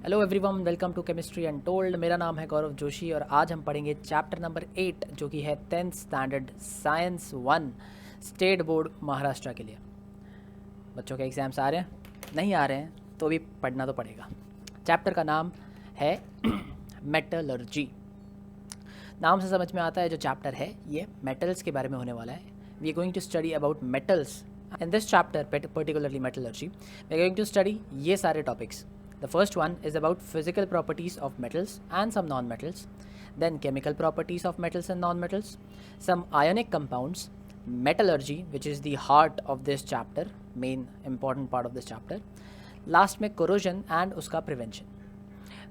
Hello everyone, welcome to chemistry untold. मेरा नाम है गौरव जोशी और आज हम पढ़ेंगे चैप्टर नंबर 8 जो कि है 10th standard science 1 state board Maharashtra के लिए। बच्चों के एग्ज़ाम्स आ रहे हैं, नहीं आ रहे हैं तो भी पढ़ना तो पड़ेगा। चैप्टर का नाम है मेटलर्जी। नाम से समझ में आता है जो चैप्टर है ये मेटल्स के बारे में होने वाला है। We are going to study about metals in this chapter, particularly metallurgy. We are going to study ये सारे topics. The first one is about physical properties of metals and some non-metals, then chemical properties of metals and non-metals, some ionic compounds, metallurgy, which is the heart of this chapter, main important part of this chapter, last में corrosion and उसका prevention.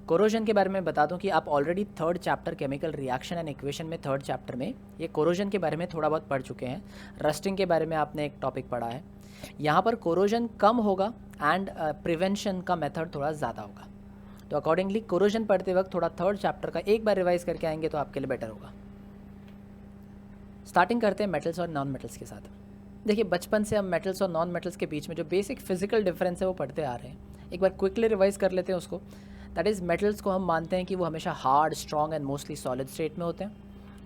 Corrosion के बारे में बता दूं कि आप already third chapter chemical reaction and equation में थर्ड चैप्टर में ये कोरोजन के बारे में थोड़ा बहुत पढ़ चुके हैं। रस्टिंग के बारे में आपने एक टॉपिक पढ़ा है। यहाँ पर कोरोजन कम होगा एंड प्रिवेंशन का मेथड थोड़ा ज़्यादा होगा। तो अकॉर्डिंगली कोरोजन पढ़ते वक्त थोड़ा थर्ड चैप्टर का एक बार रिवाइज करके आएंगे तो आपके लिए बेटर होगा। स्टार्टिंग करते हैं मेटल्स और नॉन मेटल्स के साथ। देखिए, बचपन से हम मेटल्स और नॉन मेटल्स के बीच में जो बेसिक फिजिकल डिफरेंस है वो पढ़ते आ रहे हैं। एक बार क्विकली रिवाइज कर लेते हैं उसको। दैट इज़, मेटल्स को हम मानते हैं कि वो हमेशा hard, strong and mostly solid state में होते हैं,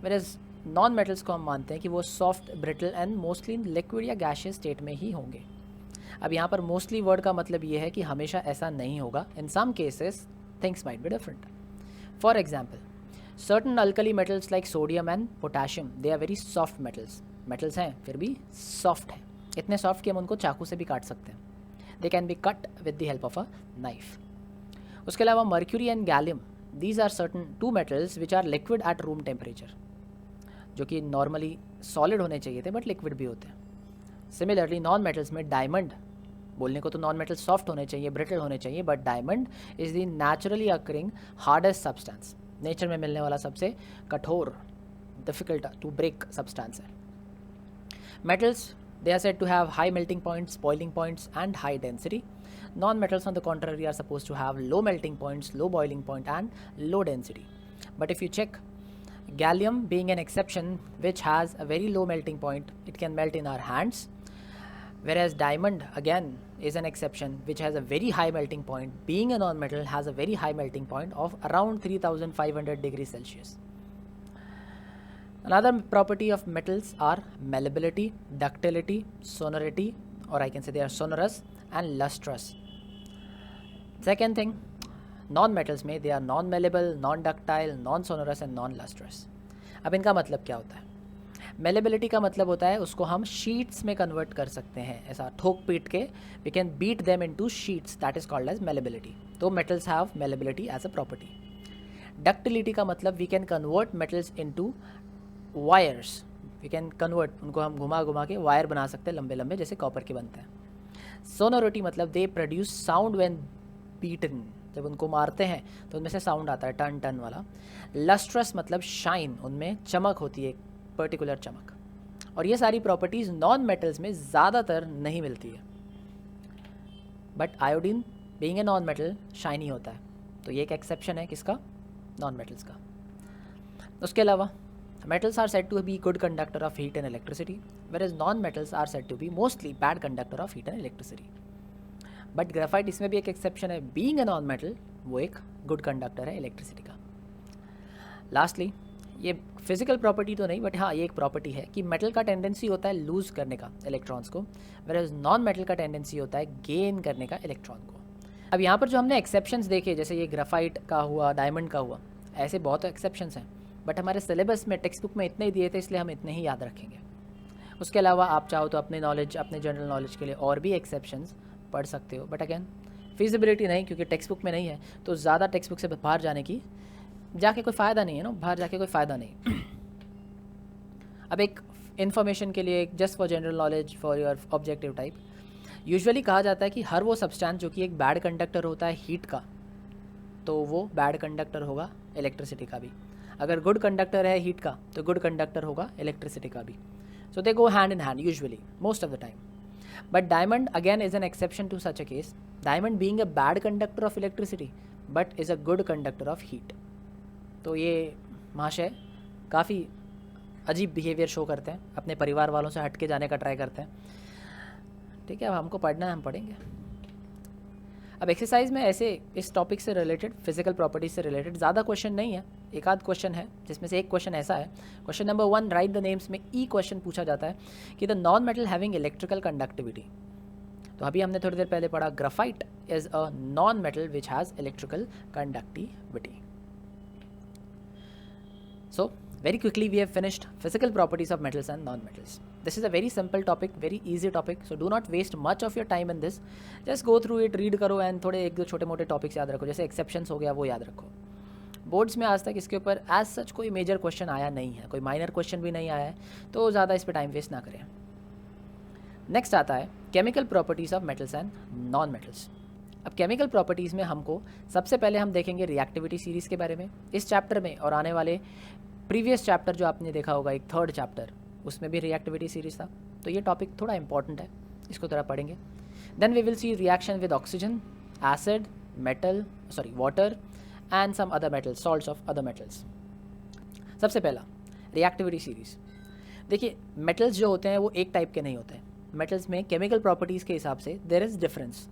वेयरएज नॉन मेटल्स को हम मानते हैं कि वो soft, brittle and mostly liquid या गैशियस स्टेट में ही होंगे। अब यहाँ पर मोस्टली वर्ड का मतलब ये है कि हमेशा ऐसा नहीं होगा। In some cases things might be different. For example, certain alkali metals like sodium and potassium, they are very soft metals. Metals हैं फिर भी सॉफ्ट हैं, इतने सॉफ्ट कि हम उनको चाकू से भी काट सकते हैं। They can be cut with the help of a knife. उसके अलावा mercury and gallium, these are certain two metals which are liquid at room temperature, जो कि नॉर्मली सॉलिड होने चाहिए थे बट लिक्विड भी होते हैं। सिमिलरली नॉन मेटल्स में डायमंड, बोलने को तो नॉन मेटल सॉफ्ट होने चाहिए, ब्रिटल होने चाहिए, but diamond is the naturally occurring hardest substance. Nature में मिलने वाला सबसे कठोर, डिफिकल्ट टू ब्रेक सब्सटेंस है। Metals, they are said to have high melting points, boiling points and high density. Non-metals on the contrary are supposed to have low melting points, low boiling point and low density. But if you check, gallium being an exception which has a very low melting point, it can melt in our hands, whereas diamond again is an exception which has a very high melting point, being a non-metal has a very high melting point of around 3500 degrees Celsius. Another property of metals are malleability, ductility, sonority, or I can say they are sonorous and lustrous. Second thing, non-metals में they are non-malleable, non-ductile, non-sonorous and non-lustrous. अब इनका मतलब क्या होता है? Malleability का मतलब होता है उसको हम शीट्स में कन्वर्ट कर सकते हैं, ऐसा ठोक पीट के we can beat them into sheets, that is called as malleability. तो metals have malleability as a property. Ductility का मतलब we can convert metals into wires, we can convert, उनको हम घुमा घुमा के वायर बना सकते हैं लंबे लंबे, जैसे कॉपर के बनते हैं। सोनोरिटी मतलब they produce sound when beaten, जब उनको मारते हैं तो उनमें से साउंड आता है टन टन वाला। लस्ट्रस मतलब शाइन, उनमें चमक होती है, एक पर्टिकुलर चमक। और ये सारी प्रॉपर्टीज़ नॉन मेटल्स में ज़्यादातर नहीं मिलती है, but iodine being a non metal shiny होता है, तो ये एक एक्सेप्शन है किसका? नॉन मेटल्स का। उसके अलावा metals are said to be good conductor of heat and electricity, whereas non-metals are said to be mostly bad conductor of heat and electricity. But graphite इसमें भी एक exception है, being a non-metal वो एक good conductor है electricity का। Lastly, ये physical property तो नहीं, बट हाँ ये एक प्रॉपर्टी है कि मेटल का टेंडेंसी होता है लूज़ करने का इलेक्ट्रॉन्स को, whereas नॉन मेटल का टेंडेंसी होता है गेन करने का इलेक्ट्रॉन को। अब यहाँ पर जो हमने एक्सेप्शंस देखे, जैसे ये ग्राफाइट का हुआ, डायमंड का हुआ, ऐसे बहुत एक्सेप्शंस हैं, बट हमारे सिलेबस में टेक्स्ट बुक में इतने ही दिए थे, इसलिए हम इतने ही याद रखेंगे। उसके अलावा आप चाहो तो अपने नॉलेज, अपने जनरल नॉलेज के लिए और भी एक्सेप्शंस पढ़ सकते हो, बट अगेन फिजिबिलिटी नहीं, क्योंकि टेक्स्ट बुक में नहीं है, तो ज़्यादा टेक्स्ट बुक से बाहर जाके कोई फ़ायदा नहीं है ना, बाहर जाके कोई फ़ायदा नहीं। अब एक इन्फॉर्मेशन के लिए, just for general knowledge, for your objective type, usually कहा जाता है कि हर वो सब्सटेंस जो कि एक बैड कंडक्टर होता है हीट का, तो वो बैड कंडक्टर होगा इलेक्ट्रिसिटी का भी। अगर गुड कंडक्टर है हीट का, तो गुड कंडक्टर होगा इलेक्ट्रिसिटी का भी। So they go hand in hand usually, most of the time. But diamond again is an exception to such a case, diamond being a bad conductor of electricity but is a good conductor of heat. तो ये महाशय काफ़ी अजीब behaviour show करते हैं, अपने परिवार वालों से हट के जाने का ट्राई करते हैं। ठीक है, अब हमको पढ़ना है, हम पढ़ेंगे। अब एक्सरसाइज में ऐसे इस टॉपिक से रिलेटेड, फिजिकल प्रॉपर्टीज से रिलेटेड ज़्यादा क्वेश्चन नहीं है, एक आध क्वेश्चन है, जिसमें से एक क्वेश्चन ऐसा है, question number 1, right the names में ई क्वेश्चन पूछा जाता है कि the non metal having electrical conductivity. तो अभी हमने थोड़ी देर पहले पढ़ा graphite is a non metal which has electrical conductivity. So very quickly we have finished physical properties of metals and non-metals. This is a very simple topic, very easy topic, so do not waste much of your time in this. Just go through it, read करो and थोड़े एक दो छोटे मोटे topics याद रखो, जैसे exceptions हो गया वो याद रखो। बोर्ड्स में आज तक इसके ऊपर एज सच कोई मेजर क्वेश्चन आया नहीं है, कोई माइनर क्वेश्चन भी नहीं आया है, तो ज़्यादा इस पर टाइम वेस्ट ना करें। नेक्स्ट आता है chemical properties of metals and non metals. अब केमिकल प्रॉपर्टीज़ में हमको सबसे पहले हम देखेंगे रिएक्टिविटी सीरीज़ के बारे में इस चैप्टर में, और आने वाले प्रीवियस चैप्टर जो आपने देखा होगा एक थर्ड चैप्टर, उसमें भी रिएक्टिविटी सीरीज था, तो ये टॉपिक थोड़ा इंपॉर्टेंट है, इसको थोड़ा पढ़ेंगे। Then we will see reaction with oxygen, acid, water and some other metals, salts of other metals. सबसे पहला रिएक्टिविटी सीरीज। देखिए मेटल्स जो होते हैं वो एक टाइप के नहीं होते हैं, मेटल्स में केमिकल प्रॉपर्टीज़ के हिसाब से there is difference.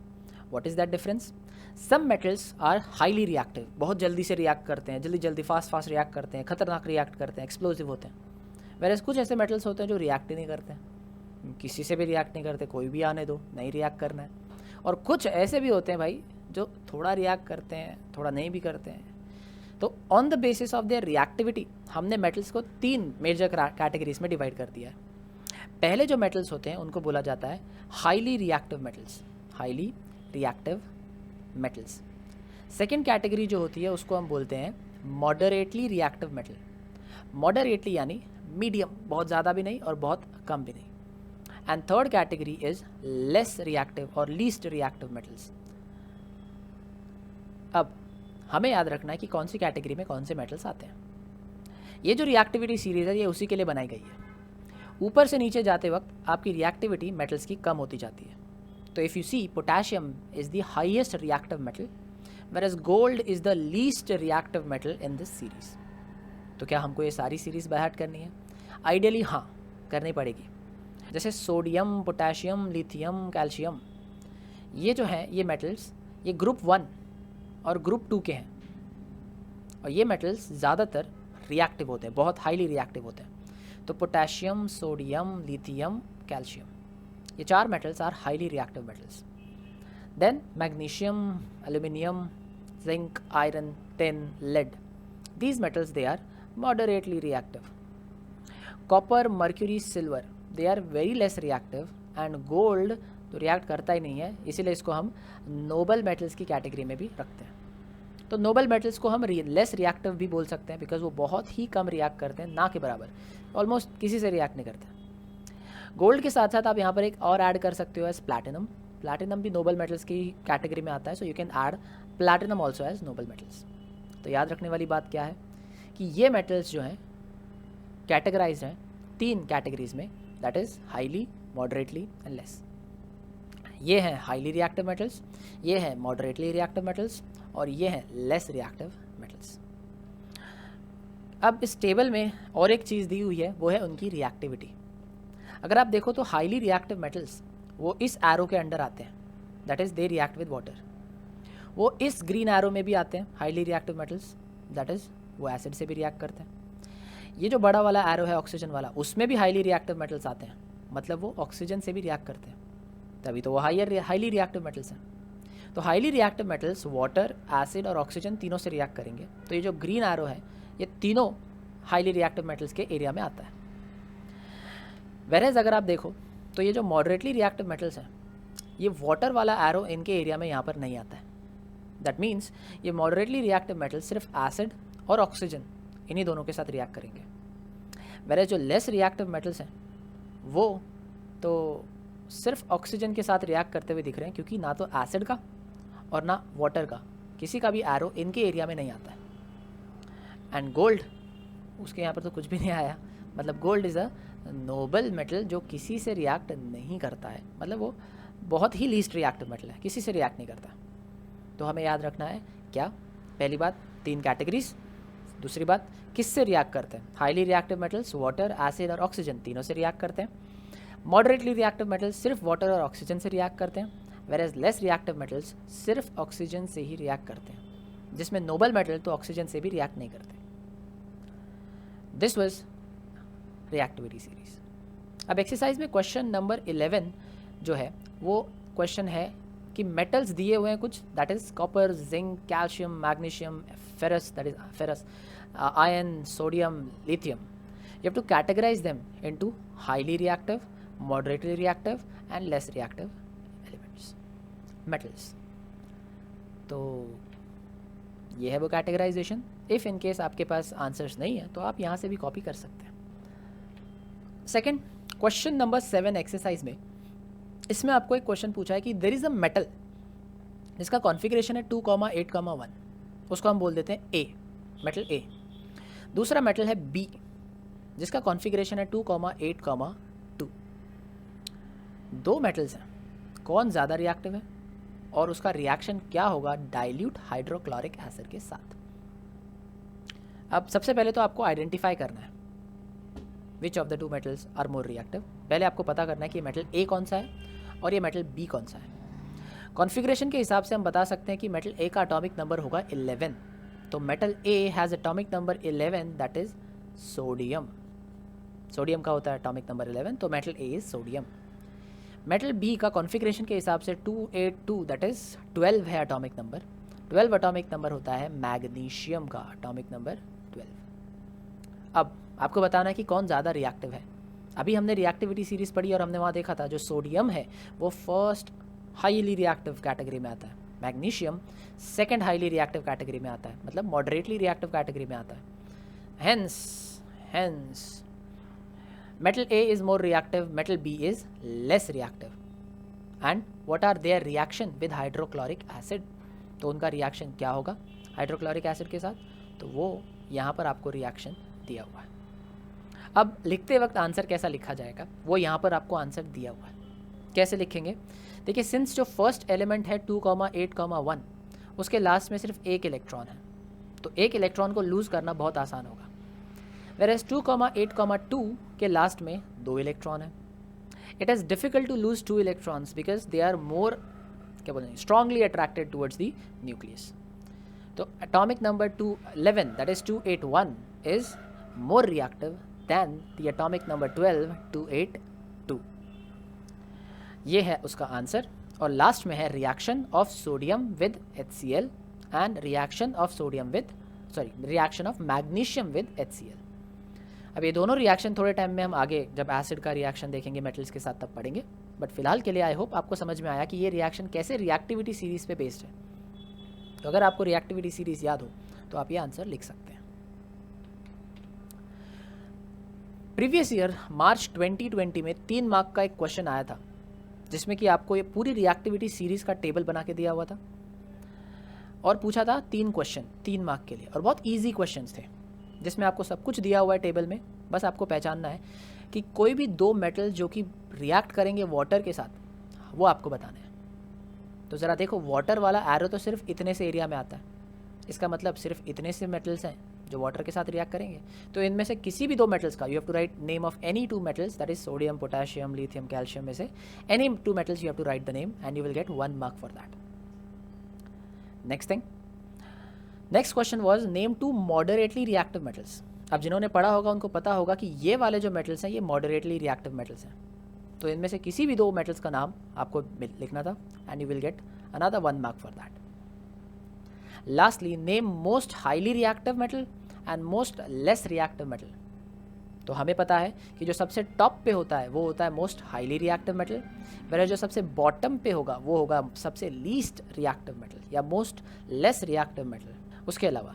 What is that difference? Some metals are highly reactive, बहुत जल्दी से रिएक्ट करते हैं, जल्दी फास्ट रिएक्ट करते हैं, खतरनाक रिएक्ट करते हैं, एक्सप्लोसिव होते हैं। वेरएज कुछ ऐसे मेटल्स होते हैं जो रिएक्ट ही नहीं करते हैं, किसी से भी रिएक्ट नहीं करते, कोई भी आने दो, नहीं रिएक्ट करना है। और कुछ ऐसे भी होते हैं भाई जो थोड़ा रिएक्ट करते हैं, थोड़ा नहीं भी करते हैं। तो on the basis of their reactivity हमने मेटल्स को 3 मेजर कैटेगरीज में डिवाइड कर दिया है। पहले जो मेटल्स होते हैं उनको बोला जाता है highly reactive metals, highly reactive metals. Second category जो होती है उसको हम बोलते हैं मॉडरेटली रिएक्टिव मेटल। मॉडरेटली यानी मीडियम, बहुत ज़्यादा भी नहीं और बहुत कम भी नहीं। And third category is less reactive और लीस्ट रिएक्टिव मेटल्स। अब हमें याद रखना है कि कौन सी कैटेगरी में कौन से मेटल्स आते हैं। ये जो रिएक्टिविटी सीरीज है ये उसी के लिए बनाई गई है। ऊपर से नीचे जाते वक्त आपकी रिएक्टिविटी मेटल्स की कम होती जाती है। तो if you see potassium is the highest reactive metal, whereas gold is the least reactive metal in this series. तो क्या हमको ये सारी सीरीज़ बाय हार्ट करनी है? आइडियली हाँ, करनी पड़ेगी। जैसे सोडियम, पोटेशियम, लिथियम, कैल्शियम, ये जो हैं ये मेटल्स ये ग्रुप 1 और ग्रुप 2 के हैं, और ये मेटल्स ज़्यादातर रिएक्टिव होते हैं, बहुत हाईली रिएक्टिव होते हैं। तो पोटेशियम, सोडियम, लिथियम, कैल्शियम, ये 4 metals are highly reactive metals. Then magnesium, aluminium, zinc, iron, tin, lead, these metals they are moderately reactive. Copper, mercury, silver, they are very less reactive, and gold तो react करता ही नहीं है, इसीलिए इसको हम Nobel metals की category में भी रखते हैं। तो नोबल मेटल्स को हम लेस रिएक्टिव भी बोल सकते हैं, बिकॉज वो बहुत ही कम रिएक्ट करते हैं, ना के बराबर, ऑलमोस्ट किसी से रिएक्ट नहीं करते। गोल्ड के साथ साथ आप यहाँ पर एक और ऐड कर सकते हो एज प्लैटिनम। प्लैटिनम भी नोबल मेटल्स की कैटेगरी में आता है, so you can add platinum also as noble metals. तो याद रखने वाली बात क्या है कि ये मेटल्स जो हैं कैटेगराइज हैं 3 कैटेगरीज में, that is highly, moderately and less. ये हैं हाईली रिएक्टिव मेटल्स, ये हैं मॉडरेटली रिएक्टिव मेटल्स, और ये हैं लेस रिएक्टिव मेटल्स। अब इस टेबल में और एक चीज़ दी हुई है, वो है उनकी रिएक्टिविटी। अगर आप देखो तो हाईली रिएक्टिव मेटल्स वो इस एरो के अंडर आते हैं, that is they react with water. वो इस ग्रीन एरो में भी आते हैं highly reactive metals, that is वो एसिड से भी रिएक्ट करते हैं। ये जो बड़ा वाला एरो है ऑक्सीजन वाला, उसमें भी हाईली रिएक्टिव मेटल्स आते हैं, मतलब वो ऑक्सीजन से भी रिएक्ट करते हैं, तभी तो वो हाईली रिएक्टिव मेटल्स हैं। तो highly reactive metals water, acid और ऑक्सीजन तीनों से रिएक्ट करेंगे। तो ये जो ग्रीन एरो है ये तीनों हाईली रिएक्टिव मेटल्स के एरिया में आता है। वेरेज अगर आप देखो तो ये जो मॉडरेटली रिएक्टिव मेटल्स हैं, ये वाटर वाला एरो इनके एरिया में यहाँ पर नहीं आता है। दैट मीन्स ये मॉडरेटली रिएक्टिव मेटल्स सिर्फ एसिड और ऑक्सीजन इन्हीं दोनों के साथ रिएक्ट करेंगे। वेरेज जो लेस रिएक्टिव मेटल्स हैं वो तो सिर्फ ऑक्सीजन के साथ रिएक्ट करते हुए दिख रहे हैं, क्योंकि ना तो एसिड का और ना वाटर का किसी का भी एरो इनके एरिया में नहीं आता है। एंड गोल्ड, उसके यहाँ पर तो कुछ भी नहीं आया, मतलब gold is a Nobel metal जो किसी से रिएक्ट नहीं करता है, मतलब वो बहुत ही लीस्ट रिएक्टिव मेटल है, किसी से रिएक्ट नहीं करता। तो हमें याद रखना है क्या? पहली बात 3 कैटेगरीज, दूसरी बात किससे रिएक्ट करते हैं? Highly reactive metals water, acid और ऑक्सीजन तीनों से रिएक्ट करते हैं। मॉडरेटली रिएक्टिव मेटल्स सिर्फ वाटर और ऑक्सीजन से रिएक्ट करते हैं। whereas less reactive metals सिर्फ ऑक्सीजन से ही रिएक्ट करते हैं, जिसमें नोबल मेटल तो ऑक्सीजन से भी रिएक्ट नहीं करते. This was reactivity series. अब एक्सरसाइज में क्वेश्चन नंबर 11 जो है वो क्वेश्चन है कि मेटल्स दिए हुए हैं कुछ, that is copper, zinc, calcium, magnesium, ferrous, that is ferrous, iron, sodium, lithium. You have to categorise them into highly reactive, moderately reactive and less reactive elements, metals. तो ये है वो कैटेगराइजेशन. इफ़ इन केस आपके पास answers नहीं है तो आप यहाँ से भी कॉपी कर सकते हैं. सेकेंड, क्वेश्चन नंबर 7 एक्सरसाइज में, इसमें आपको एक क्वेश्चन पूछा है कि देयर इज़ अ मेटल जिसका कॉन्फ़िगरेशन है 2,8,1, उसको हम बोल देते हैं ए, मेटल ए. दूसरा मेटल है बी जिसका कॉन्फ़िगरेशन है 2,8,2. दो मेटल्स हैं, कौन ज़्यादा रिएक्टिव है और उसका रिएक्शन क्या होगा डाइल्यूट हाइड्रोक्लोरिक एसिड के साथ. अब सबसे पहले तो आपको आइडेंटिफाई करना है which of the two metals are more reactive. पहले आपको पता करना है कि मेटल ए कौन सा है और ये मेटल बी कौन सा है. कॉन्फ़िगरेशन के हिसाब से हम बता सकते हैं कि मेटल ए का एटॉमिक नंबर होगा 11. तो metal A has atomic number 11, that is sodium. Sodium का होता है एटॉमिक नंबर 11, तो metal A is sodium. Metal B का कॉन्फ़िगरेशन के हिसाब से 282, दैट इज़ 12 है एटॉमिक नंबर. 12 एटॉमिक नंबर होता है मैग्नीशियम का, एटॉमिक नंबर 12. अब आपको बताना है कि कौन ज़्यादा रिएक्टिव है. अभी हमने रिएक्टिविटी सीरीज़ पढ़ी और हमने वहाँ देखा था जो सोडियम है वो फर्स्ट हाईली रिएक्टिव कैटेगरी में आता है, magnesium second highly reactive category में आता है, मतलब मॉडरेटली रिएक्टिव कैटेगरी में आता है. Hence metal A is more reactive, metal B is less reactive. And what are their reaction with hydrochloric acid? तो उनका रिएक्शन क्या होगा हाइड्रोक्लोरिक एसिड के साथ, तो वो यहाँ पर आपको रिएक्शन दिया हुआ है. अब लिखते वक्त आंसर कैसा लिखा जाएगा वो यहाँ पर आपको आंसर दिया हुआ है. कैसे लिखेंगे, देखिए सिंस जो फर्स्ट एलिमेंट है 2,8,1 उसके लास्ट में सिर्फ एक इलेक्ट्रॉन है, तो एक इलेक्ट्रॉन को लूज़ करना बहुत आसान होगा. वेरेज 2,8,2 के लास्ट में 2 इलेक्ट्रॉन है. It is difficult to lose 2 electrons because they are more, क्या बोलेंगे, strongly attracted towards the nucleus. तो atomic number 11 that is 281 is more reactive than the atomic number 12 282. ये है उसका आंसर. और लास्ट में है reaction of sodium with HCl and reaction of reaction of magnesium with HCl. अब ये दोनों रिएक्शन थोड़े टाइम में हम आगे जब एसिड का रिएक्शन देखेंगे मेटल्स के साथ तब पढ़ेंगे. बट फिलहाल के लिए आई होप आपको समझ में आया कि ये रिएक्शन कैसे रिएक्टिविटी सीरीज़ पे बेस्ड है. तो अगर आपको रिएक्टिविटी सीरीज़ याद हो तो आप ये आंसर लिख सकते हैं. प्रीवियस ईयर मार्च 2020 में 3 मार्क का एक क्वेश्चन आया था जिसमें कि आपको ये पूरी रिएक्टिविटी सीरीज़ का टेबल बना के दिया हुआ था और पूछा था 3 क्वेश्चन 3 मार्क के लिए, और बहुत ईजी क्वेश्चंस थे जिसमें आपको सब कुछ दिया हुआ है टेबल में. बस आपको पहचानना है कि कोई भी 2 मेटल जो कि रिएक्ट करेंगे वाटर के साथ वो आपको बताने हैं. तो ज़रा देखो, वाटर वाला एरो तो सिर्फ इतने से एरिया में आता है, इसका मतलब सिर्फ इतने से मेटल्स हैं जो वाटर के साथ रिएक्ट करेंगे. तो इनमें से किसी भी 2 मेटल्स का you have to write name of any 2 metals, that is sodium, potassium, lithium, calcium में से any 2 metals you have to write the name and you will get 1 mark for that. Next question was name 2 moderately reactive metals. अब जिन्होंने पढ़ा होगा उनको पता होगा कि ये वाले जो मेटल्स हैं ये मॉडरेटली रिएक्टिव मेटल्स हैं. तो इनमें से किसी भी 2 मेटल्स का नाम आपको लिखना था and you will get another 1 mark for that. Lastly name most highly reactive metal and most less reactive metal. तो हमें पता है कि जो सबसे टॉप पे होता है वो होता है मोस्ट हाईली रिएक्टिव मेटल, वह जो सबसे बॉटम पे होगा वो होगा सबसे लीस्ट रिएक्टिव मेटल या मोस्ट लेस रिएक्टिव मेटल. उसके अलावा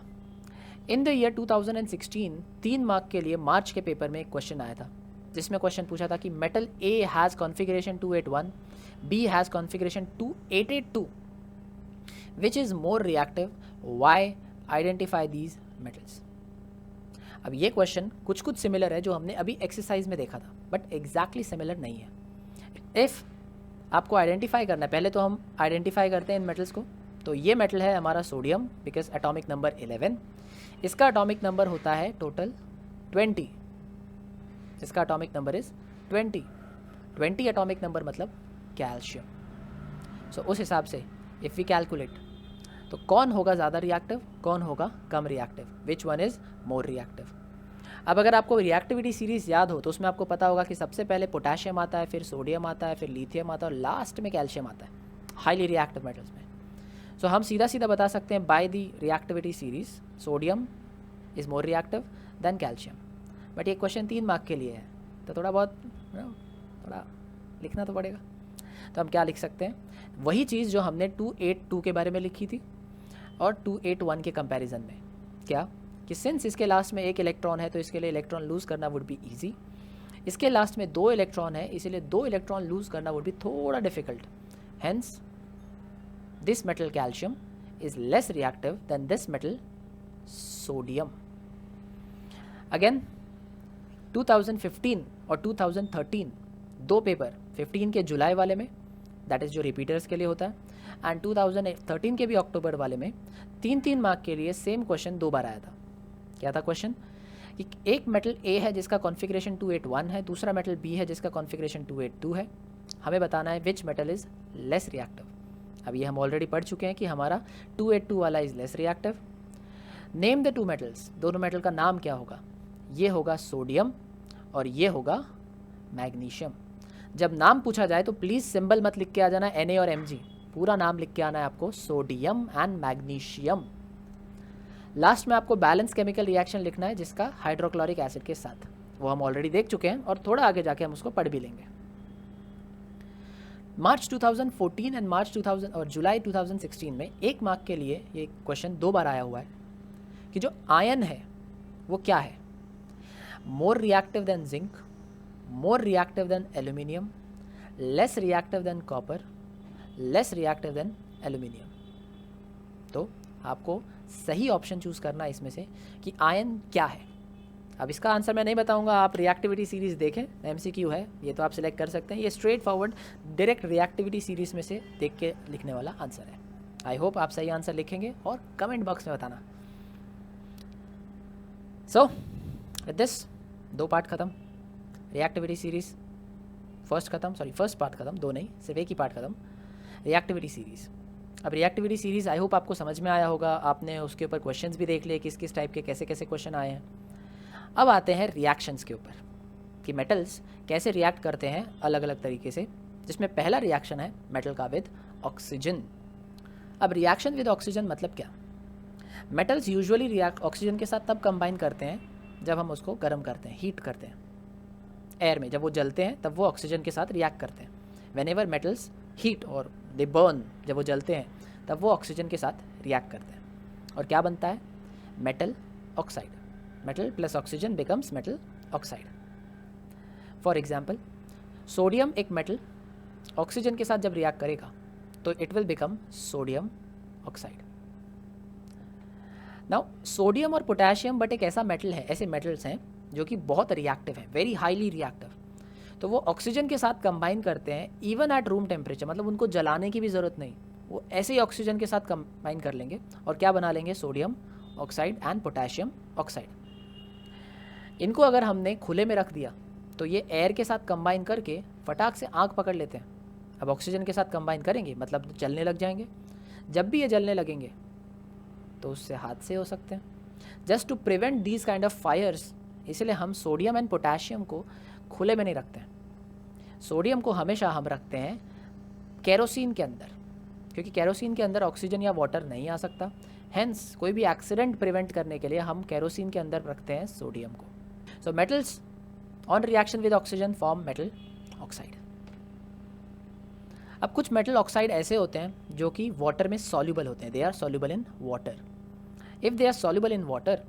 इन द ईयर 2016 3 मार्क के लिए मार्च के पेपर में एक क्वेश्चन आया था जिसमें क्वेश्चन पूछा था कि metal A has configuration 281, B has configuration 2882, which is more reactive, why, identify these metals. अब ये क्वेश्चन कुछ सिमिलर है जो हमने अभी एक्सरसाइज में देखा था बट एग्जैक्टली सिमिलर नहीं है. इफ़ आपको आइडेंटिफाई करना है, पहले तो हम आइडेंटिफाई करते हैं इन मेटल्स को. तो ये मेटल है हमारा सोडियम बिकॉज एटॉमिक नंबर 11, इसका एटॉमिक नंबर होता है टोटल 20. इसका atomic number is 20 atomic number मतलब कैल्शियम. सो उस हिसाब से इफ़ वी कैलकुलेट, तो कौन होगा ज़्यादा रिएक्टिव, कौन होगा कम reactive, which one is more reactive. अब अगर आपको रिएक्टिविटी सीरीज़ याद हो तो उसमें आपको पता होगा कि सबसे पहले पोटेशियम आता है, फिर सोडियम आता है, फिर लिथियम आता है और लास्ट में कैल्शियम आता है हाईली रिएक्टिव मेटल्स में। सो हम सीधा सीधा बता सकते हैं by the reactivity series sodium is more reactive than calcium. But ये क्वेश्चन 3 मार्क के लिए है तो थोड़ा बहुत थोड़ा लिखना तो पड़ेगा। तो हम क्या लिख सकते हैं, वही चीज़ जो हमने 282 के बारे में लिखी थी और 281 के कंपैरिजन में, क्या कि सिंस इसके लास्ट में एक इलेक्ट्रॉन है तो इसके लिए इलेक्ट्रॉन लूज़ करना वुड बी ईजी, इसके लास्ट में 2 इलेक्ट्रॉन है इसीलिए 2 इलेक्ट्रॉन लूज़ करना वुड बी थोड़ा difficult. Hence this metal calcium is less reactive than this metal sodium. Again 2015 और 2013 दो पेपर, 15 के जुलाई वाले में दैट इज़ जो रिपीटर्स के लिए होता है एंड 2013 के भी अक्टूबर वाले में 3-3 मार्क के लिए सेम क्वेश्चन 2 बार आया था। क्या था क्वेश्चन कि एक मेटल ए है जिसका कॉन्फ़िगरेशन 281 है, दूसरा मेटल बी है जिसका कॉन्फ़िगरेशन 282 है, हमें बताना है which metal is less reactive. अब ये हम ऑलरेडी पढ़ चुके हैं कि हमारा 282 वाला is less reactive. Name the 2 metals, दोनों मेटल का नाम क्या होगा, ये होगा सोडियम और ये होगा मैग्नीशियम। जब नाम पूछा जाए तो प्लीज़ सिंबल मत लिख के आ जाना Na और Mg, पूरा नाम लिख के आना है आपको, सोडियम एंड मैग्नीशियम। लास्ट में आपको बैलेंस केमिकल रिएक्शन लिखना है जिसका हाइड्रोक्लोरिक एसिड के साथ, वो हम ऑलरेडी देख चुके हैं और थोड़ा आगे जाके हम उसको पढ़ भी लेंगे। मार्च 2014 एंड मार्च 2000 और जुलाई 2016 में 1 मार्क के लिए ये क्वेश्चन 2 बार आया हुआ है कि जो आयन है वो क्या है, more reactive than zinc, more reactive than aluminium, less reactive than copper, less reactive than aluminium। तो आपको सही ऑप्शन चूज़ करना है इसमें से कि आयन क्या है। अब इसका आंसर मैं नहीं बताऊंगा, आप रिएक्टिविटी सीरीज़ देखें, MCQ है ये, तो आप सिलेक्ट कर सकते हैं। ये straight forward direct reactivity series में से देख के लिखने वाला आंसर है। आई होप आप सही आंसर लिखेंगे और कमेंट बॉक्स में बताना। सो विद दिस 2 पार्ट ख़त्म, रिएक्टिविटी सीरीज़ फर्स्ट पार्ट ख़त्म, 2 नहीं सिर्फ एक ही पार्ट ख़त्म, रिएक्टिविटी सीरीज़। अब रिएक्टिविटी सीरीज़ आई होप आपको समझ में आया होगा, आपने उसके ऊपर क्वेश्चंस भी देख लिए किस किस टाइप के कैसे कैसे क्वेश्चन आए हैं। अब आते हैं रिएक्शंस के ऊपर कि मेटल्स कैसे रिएक्ट करते हैं अलग अलग तरीके से, जिसमें पहला रिएक्शन है मेटल का विद ऑक्सीजन। अब रिएक्शन विद ऑक्सीजन मतलब क्या, मेटल्स यूजुअली रिएक्ट ऑक्सीजन के साथ तब कंबाइन करते हैं जब हम उसको गर्म करते हैं, हीट करते हैं एयर में, जब वो जलते हैं तब वो ऑक्सीजन के साथ रिएक्ट करते हैं। वेन एवर मेटल्स हीट और दे बर्न, जब वो जलते हैं तब वो ऑक्सीजन के साथ रिएक्ट करते हैं और क्या बनता है, metal oxide. Metal plus oxygen becomes metal oxide. For example sodium एक मेटल ऑक्सीजन के साथ जब रिएक्ट करेगा तो it will become sodium oxide. Now sodium और पोटेशियम बट एक ऐसा मेटल है, ऐसे मेटल्स हैं जो कि बहुत रिएक्टिव है, वेरी हाईली रिएक्टिव, तो वो ऑक्सीजन के साथ कंबाइन करते हैं इवन एट रूम टेम्परेचर, मतलब उनको जलाने की भी ज़रूरत नहीं, वो ऐसे ही ऑक्सीजन के साथ कंबाइन कर लेंगे और क्या बना लेंगे, sodium oxide and potassium oxide. इनको अगर हमने खुले में रख दिया तो ये एयर के साथ कंबाइन करके फटाक से आग पकड़ लेते हैं। अब ऑक्सीजन के साथ कंबाइन करेंगे मतलब जलने लग जाएंगे, जब भी ये जलने लगेंगे तो उससे हादसे हो सकते हैं। Just to prevent these kind of fires, इसलिए हम सोडियम एंड पोटेशियम को खुले में नहीं रखते हैं। सोडियम को हमेशा हम रखते हैं केरोसिन के अंदर, क्योंकि केरोसिन के अंदर ऑक्सीजन या वाटर नहीं आ सकता, हेंस कोई भी एक्सीडेंट प्रिवेंट करने के लिए हम केरोसिन के अंदर रखते हैं सोडियम को। So metals on reaction with oxygen form metal oxide. अब कुछ मेटल ऑक्साइड ऐसे होते हैं जो कि वाटर में सॉल्युबल होते हैं, they are soluble in water. If they are soluble in water,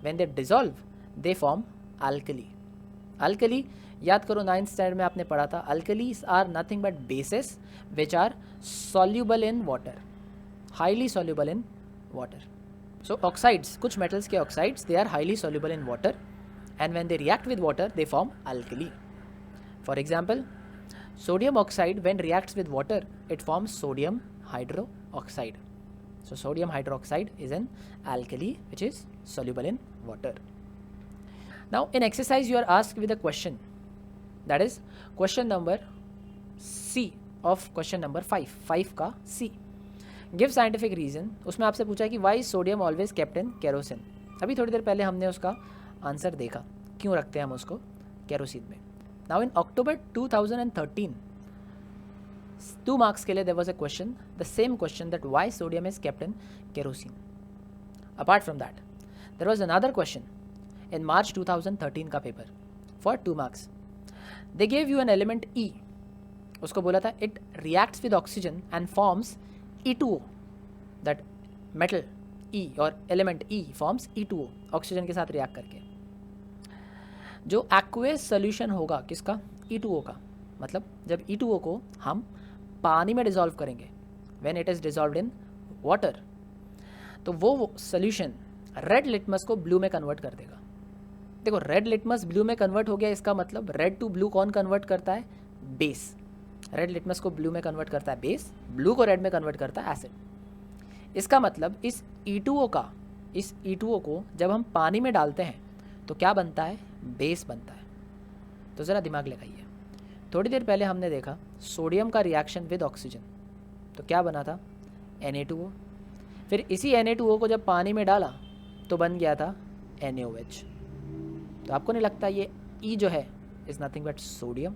when they dissolve they form alkali. Alkali याद करो 9th स्टैंडर्ड में आपने पढ़ा था, alkalis are nothing but bases which are soluble in water, highly soluble in water. So oxides, कुछ metals के oxides they are highly soluble in water and when they react with water they form alkali. For example sodium oxide when reacts with water it forms sodium hydroxide. So sodium hydroxide is an alkali which is soluble in water. Now in exercise you are asked with a question, that is question number C of question number 5 का सी, give scientific reason. उसमें आपसे पूछा है कि why sodium always kept in kerosene. अभी थोड़ी देर पहले हमने उसका आंसर देखा, क्यों रखते हैं हम उसको केरोसिन में। नाउ इन अक्टूबर 2013 2 मार्क्स के लिए there was a question, the same question, that why sodium is kept in kerosene. Apart from that there was another question in March 2013 का paper for 2 marks. They gave you an element E, उसको बोला था it reacts with oxygen and forms E2O, that metal E और element E forms E2O, oxygen के साथ react करके। जो aqueous solution होगा किसका, E2O का, मतलब जब E2O को हम पानी में डिसॉल्व करेंगे, when it is dissolved in water, तो वो सोल्यूशन रेड लिटमस को ब्लू में कन्वर्ट कर देगा। देखो रेड लिटमस ब्लू में कन्वर्ट हो गया, इसका मतलब रेड टू ब्लू कौन कन्वर्ट करता है, बेस। रेड लिटमस को ब्लू में कन्वर्ट करता है बेस, ब्लू को रेड में कन्वर्ट करता है एसिड। इसका मतलब इस E2O को जब हम पानी में डालते हैं तो क्या बनता है, बेस बनता है। तो ज़रा दिमाग लगाइए, थोड़ी देर पहले हमने देखा सोडियम का रिएक्शन विद ऑक्सीजन, तो क्या बना था, Na2O। फिर इसी Na2O को जब पानी में डाला तो बन गया था NaOH। तो आपको नहीं लगता ये E जो है इज़ नथिंग बट सोडियम।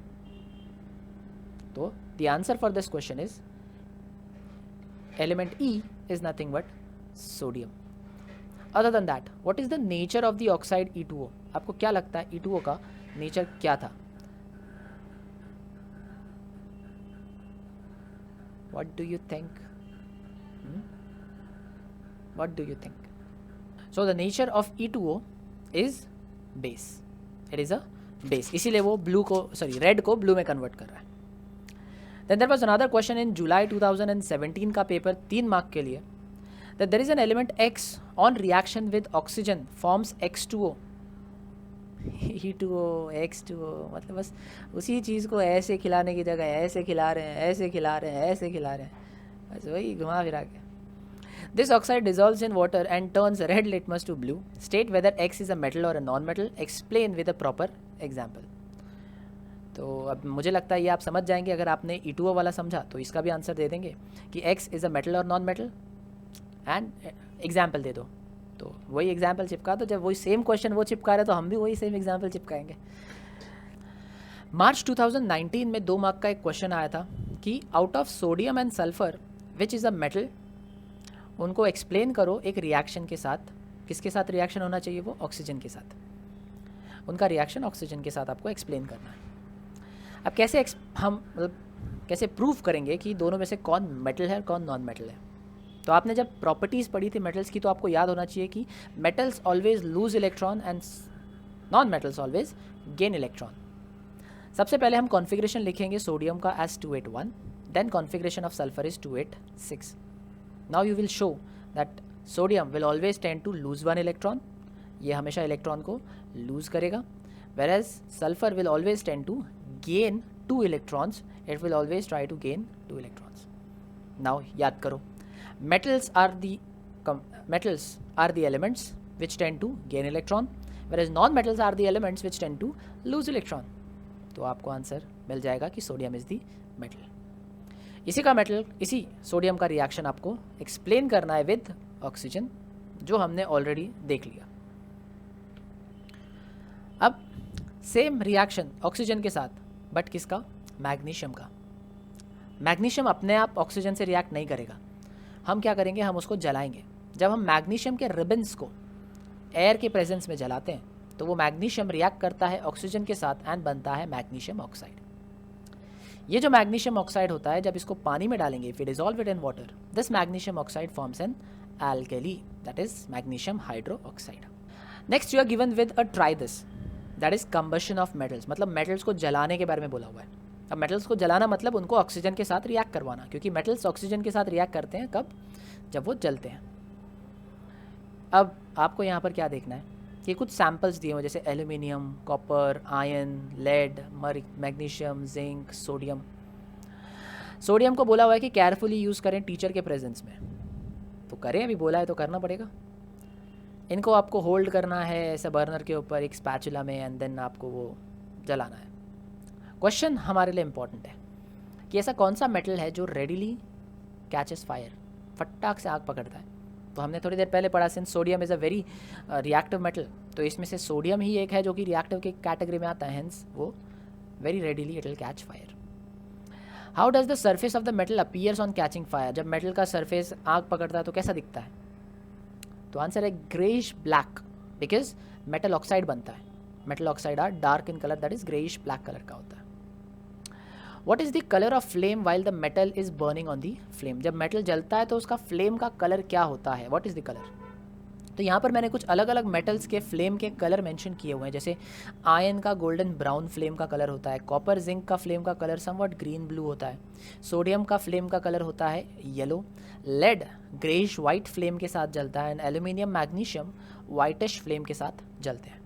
तो the answer for this question is element E is nothing but sodium. Other than that what is the nature of the oxide E2O? आपको क्या लगता है E2O का नेचर क्या था? What do you think? What do you think? So the nature of E2O is base, it is a base, इसीलिए वो red को ब्लू में कन्वर्ट कर रहा है। Then there was another question in July 2017 का पेपर 3 मार्क के लिए, that there is an element X on reaction with oxygen forms X2O। E2O X2O मतलब बस उसी चीज़ को ऐसे खिलाने की जगह ऐसे खिला रहे हैं, ऐसे खिला रहे हैं, ऐसे खिला रहे हैं, बस वही घुमा फिरा के। This oxide dissolves in water and turns red litmus to blue. State whether X is a metal or a non-metal. Explain with a proper example. तो अब मुझे लगता है ये आप समझ जाएंगे, अगर आपने E2O वाला समझा तो इसका भी आंसर दे देंगे कि X इज़ अ मेटल और नॉन मेटल, एंड एग्जाम्पल दे दो। तो वही एग्जाम्पल चिपका दो, जब वही सेम क्वेश्चन वो चिपका रहे तो हम भी वही सेम एग्जाम्पल चिपकाएंगे। मार्च 2019 में 2 मार्क का एक क्वेश्चन आया था कि out of sodium and sulphur which is a metal, उनको एक्सप्लेन करो एक रिएक्शन के साथ। किसके साथ रिएक्शन होना चाहिए, वो ऑक्सीजन के साथ। उनका रिएक्शन ऑक्सीजन के साथ आपको एक्सप्लेन करना है। अब कैसे हम मतलब कैसे प्रूव करेंगे कि दोनों में से कौन मेटल है और कौन नॉन मेटल है? तो आपने जब प्रॉपर्टीज़ पढ़ी थी मेटल्स की, तो आपको याद होना चाहिए कि metals always lose electron and non metals always gain electron. सबसे पहले हम कॉन्फ़िगरेशन लिखेंगे सोडियम का as 281, then configuration of sulphur is 286। Now you will show that sodium will always tend to lose 1 electron, ये हमेशा इलेक्ट्रॉन को loose करेगा, whereas sulfur will always tend to gain 2 electrons, it will always try to gain 2 electrons. Now याद करो, metals are the elements which tend to gain electron, whereas non-metals are the elements which tend to lose electron. तो आपको answer मिल जाएगा कि sodium is the metal. इसी sodium का reaction आपको explain करना है विद ऑक्सीजन, जो हमने ऑलरेडी देख लिया। अब सेम रिएक्शन ऑक्सीजन के साथ, बट किसका, मैग्नीशियम का। मैग्नीशियम अपने आप ऑक्सीजन से रिएक्ट नहीं करेगा, हम क्या करेंगे, हम उसको जलाएंगे। जब हम मैग्नीशियम के रिबन्स को एयर के प्रेजेंस में जलाते हैं तो वो मैग्नीशियम रिएक्ट करता है ऑक्सीजन के साथ एंड बनता है मैग्नीशियम ऑक्साइड। ये जो मैग्नीशियम ऑक्साइड होता है, जब इसको पानी में डालेंगे, if you dissolve it in water, this magnesium oxide forms an alkali, that is magnesium hydroxide. Next you are given with a try this, that is combustion of metals, मतलब metals को जलाने के बारे में बोला हुआ है। अब मेटल्स को जलाना मतलब उनको ऑक्सीजन के साथ रिएक्ट करवाना, क्योंकि मेटल्स ऑक्सीजन के साथ रिएक्ट करते हैं कब, जब वो जलते हैं। अब आपको यहाँ पर क्या देखना है कि कुछ सैम्पल्स दिए हुए, जैसे aluminium, copper, iron, lead, magnesium, zinc, sodium. Sodium को बोला हुआ है कि केयरफुली यूज़ करें टीचर के प्रेजेंस में, तो करें, अभी बोला है तो करना पड़ेगा। इनको आपको होल्ड करना है ऐसे बर्नर के ऊपर एक स्पैचुला में, एंड देन आपको वो जलाना है। क्वेश्चन हमारे लिए इम्पॉर्टेंट है कि ऐसा कौन सा मेटल है जो रेडिली कैचेस फायर, फटाक से आग पकड़ता है। तो हमने थोड़ी देर पहले पढ़ा, since sodium is a very reactive metal, तो इसमें से सोडियम ही एक है जो कि रिएक्टिव के कैटेगरी में आता है, हेंस वो very readily it will catch fire. How does the surface of the metal appears on catching fire? जब मेटल का सर्फेस आग पकड़ता है तो कैसा दिखता है? तो आंसर है greyish black, because metal oxide बनता है। Metal oxide are dark in colour, that is greyish black colour का होता है। What is the colour of flame while the metal is burning on the flame? जब metal जलता है तो उसका फ्लेम का कलर क्या होता है? What is the colour? तो यहाँ पर मैंने कुछ अलग अलग मेटल्स के फ्लेम के कलर मेंशन किए हुए हैं, जैसे आयरन का गोल्डन ब्राउन फ्लेम का कलर होता है, कॉपर जिंक का फ्लेम का कलर समवट ग्रीन ब्लू होता है, सोडियम का फ्लेम का कलर होता है yellow, lead greyish white flame के साथ जलता है, and aluminium magnesium whitish flame के साथ जलते हैं।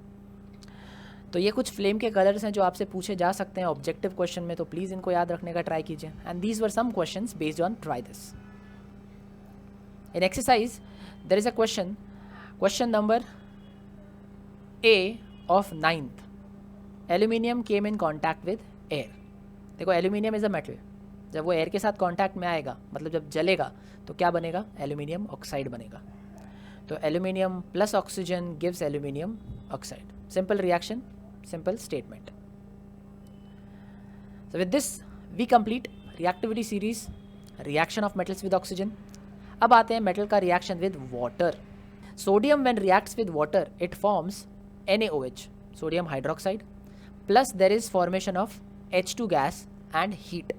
तो ये कुछ फ्लेम के कलर्स हैं जो आपसे पूछे जा सकते हैं ऑब्जेक्टिव क्वेश्चन में, तो प्लीज़ इनको याद रखने का ट्राई कीजिए। And these were some questions based on try this. In exercise there is a question, question number A of 9th, aluminium came in contact with air. देखो एल्यूमिनियम इज़ अ मेटल, जब वो air के साथ contact में आएगा, मतलब जब जलेगा तो क्या बनेगा? एल्यूमिनियम ऑक्साइड बनेगा। तो aluminium plus oxygen gives aluminium oxide. Simple reaction, simple statement. So with this we complete reactivity series, reaction of metals with oxygen. अब आते हैं मेटल का reaction with water. Sodium when reacts with water it forms NaOH, sodium hydroxide, plus there is formation of H2 gas and heat.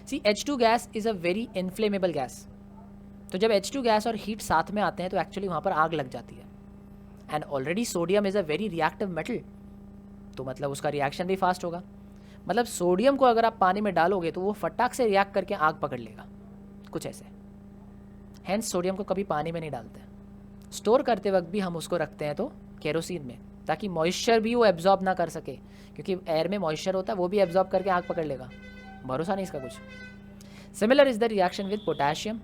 See H2 gas is a very inflammable gas, तो जब H2 gas और heat साथ में आते हैं तो actually वहाँ पर आग लग जाती है। And already sodium is a very reactive metal, तो मतलब उसका रिएक्शन भी फास्ट होगा। मतलब सोडियम को अगर आप पानी में डालोगे तो वो फटाक से रिएक्ट करके आग पकड़ लेगा, कुछ ऐसे। हेंस सोडियम को कभी पानी में नहीं डालते, स्टोर करते वक्त भी हम उसको रखते हैं तो केरोसिन में, ताकि मॉइस्चर भी वो एब्जॉर्ब ना कर सके, क्योंकि एयर में मॉइस्चर होता है, वो भी एब्जॉर्ब करके आग पकड़ लेगा। भरोसा नहीं इसका कुछ। Similar is the reaction with potassium,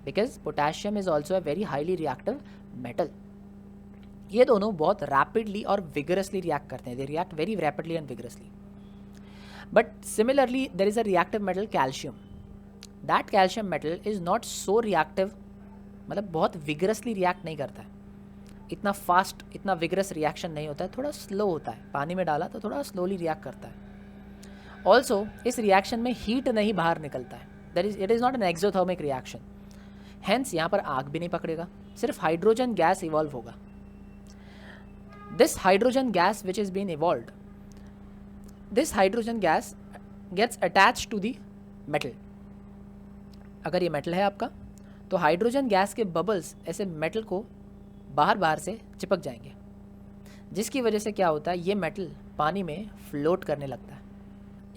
because potassium is also a very highly reactive metal. ये दोनों बहुत रैपिडली और विगरसली रिएक्ट करते हैं, they react very rapidly and vigorously. But similarly there is a reactive metal calcium, that calcium metal is not so reactive, मतलब बहुत vigorously react नहीं करता है, इतना फास्ट, इतना विगरस रिएक्शन नहीं होता है, थोड़ा स्लो होता है। पानी में डाला तो थोड़ा स्लोली रिएक्ट करता है। ऑल्सो इस रिएक्शन में हीट नहीं बाहर निकलता है, that is it is not an exothermic reaction, hence यहाँ पर आग भी नहीं पकड़ेगा, सिर्फ हाइड्रोजन गैस इवॉल्व होगा। This hydrogen gas which is being evolved, this hydrogen gas gets attached to the metal. अगर ये मेटल है आपका तो हाइड्रोजन गैस के बबल्स ऐसे मेटल को बाहर बाहर से चिपक जाएंगे, जिसकी वजह से क्या होता है, ये मेटल पानी में फ्लोट करने लगता है।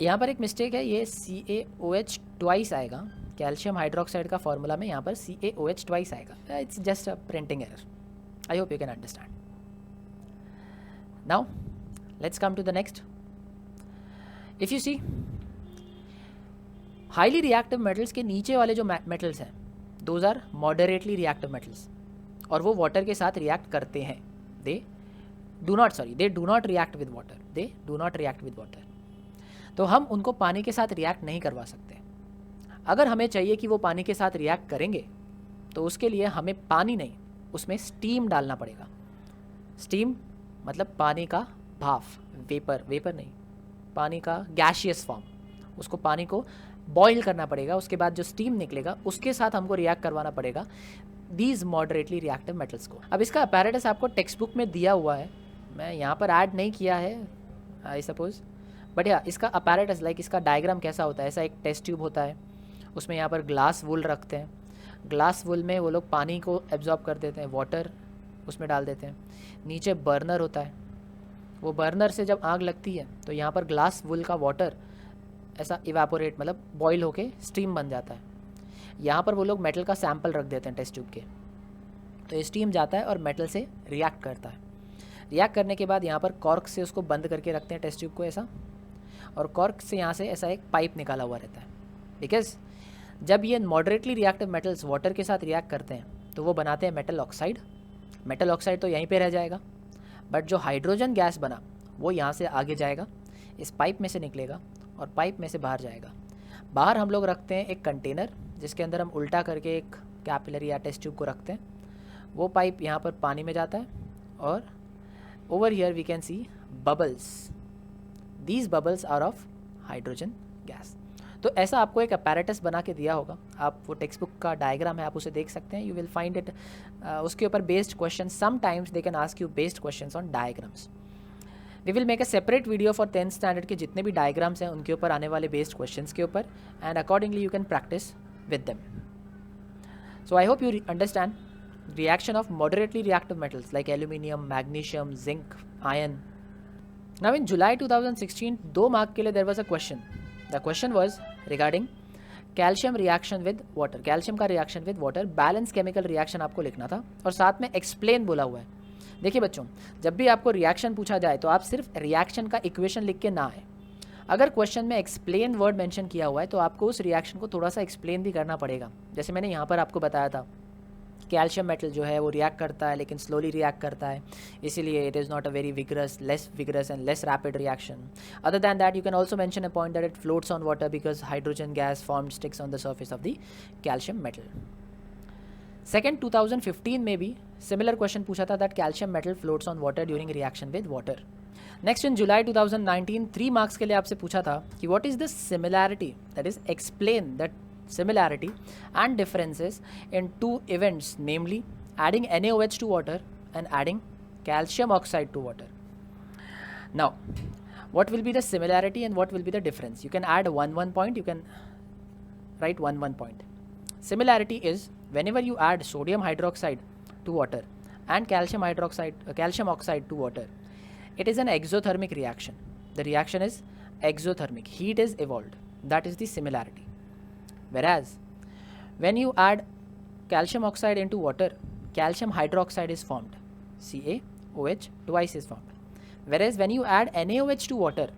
यहाँ पर एक मिस्टेक है, ये CaOH ट्वाइस आएगा, कैल्शियम हाइड्रोक्साइड का फॉर्मूला में यहाँ पर CaOH ट्वाइस आएगा। It's just a printing error. I hope you can understand. Now let's come to the next. If you see, highly reactive metals के नीचे वाले जो metals हैं, those are moderately reactive metals, और वो water के साथ react करते हैं। they do not react with water. तो हम उनको पानी के साथ react नहीं करवा सकते। अगर हमें चाहिए कि वो पानी के साथ react करेंगे तो उसके लिए हमें पानी नहीं, उसमें steam डालना पड़ेगा। steam मतलब पानी का भाप, वेपर नहीं, पानी का गैशियस फॉर्म, उसको पानी को बॉईल करना पड़ेगा, उसके बाद जो स्टीम निकलेगा उसके साथ हमको रिएक्ट करवाना पड़ेगा दीज मॉडरेटली रिएक्टिव मेटल्स को। अब इसका अपैरेटस आपको टेक्स्ट बुक में दिया हुआ है, मैं यहाँ पर ऐड नहीं किया है आई सपोज, बट या इसका अपैरेटस लाइक इसका डायग्राम कैसा होता है, ऐसा एक टेस्ट ट्यूब होता है, उसमें यहाँ पर ग्लास वूल रखते हैं, ग्लास वूल में वो लोग पानी को एब्जॉर्ब कर देते हैं, वाटर उसमें डाल देते हैं, नीचे बर्नर होता है, वो बर्नर से जब आग लगती है तो यहाँ पर ग्लास वूल का वाटर ऐसा इवेपोरेट मतलब बॉईल होके स्टीम बन जाता है। यहाँ पर वो लोग मेटल का सैंपल रख देते हैं टेस्ट ट्यूब के, तो ये स्टीम जाता है और मेटल से रिएक्ट करता है। रिएक्ट करने के बाद यहाँ पर कॉर्क से उसको बंद करके रखते हैं टेस्ट ट्यूब को ऐसा, और कॉर्क से यहाँ से ऐसा एक पाइप निकाला हुआ रहता है, बिकॉज जब ये मॉडरेटली रिएक्टिव मेटल्स वाटर के साथ रिएक्ट करते हैं तो वो बनाते हैं मेटल ऑक्साइड। मेटल ऑक्साइड तो यहीं पे रह जाएगा, बट जो हाइड्रोजन गैस बना वो यहाँ से आगे जाएगा, इस पाइप में से निकलेगा और पाइप में से बाहर जाएगा। बाहर हम लोग रखते हैं एक कंटेनर जिसके अंदर हम उल्टा करके एक कैपिलरी या टेस्ट ट्यूब को रखते हैं, वो पाइप यहाँ पर पानी में जाता है और over here we can see bubbles, these bubbles are of hydrogen gas. तो ऐसा आपको एक अपैरेटस बना के दिया होगा, आप वो टेक्स्ट बुक का डायग्राम है आप उसे देख सकते हैं, यू विल फाइंड इट। उसके ऊपर based question, sometimes they can ask you based questions on diagrams. We will make a separate video for 10th standard के जितने भी डायग्राम्स हैं उनके ऊपर आने वाले बेस्ड क्वेश्चंस के ऊपर, and accordingly you can practice with them. So I hope you understand reaction of moderately reactive metals like aluminium, magnesium, zinc, iron. Now in July 2016, 2 mark के लिए there was a question. The question was regarding calcium reaction with water. calcium का reaction with water, balance chemical reaction आपको लिखना था और साथ में explain बोला हुआ है। देखिए बच्चों, जब भी आपको reaction पूछा जाए तो आप सिर्फ reaction का equation लिख के ना आए। अगर क्वेश्चन में एक्सप्लेन वर्ड मेंशन किया हुआ है तो आपको उस रिएक्शन को थोड़ा सा एक्सप्लेन भी करना पड़ेगा। जैसे मैंने यहाँ पर आपको बताया था, कैल्शियम मेटल जो है वो रिएक्ट करता है लेकिन स्लोली रिएक्ट करता है, इसीलिए it is not a very vigorous, less vigorous and less rapid reaction. Other than that you can also mention a point that it floats on water because hydrogen gas formed sticks on the surface of the calcium metal. Second 2015 में भी similar question पूछा था that calcium metal floats on water during reaction with water. Next in July 2019 3 marks के लिए आपसे पूछा था कि what is the similarity, that is explain that similarity and differences in 2 events, namely adding NaOH to water and adding calcium oxide to water. Now what will be the similarity and what will be the difference? You can add 1 point, you can write 1 point. Similarity is whenever you add sodium hydroxide to water and calcium oxide to water, it is an exothermic reaction. The reaction is exothermic, heat is evolved, that is the similarity. Whereas when you add calcium oxide into water, calcium hydroxide is formed, CaOH twice is formed. Whereas when you add NaOH to water,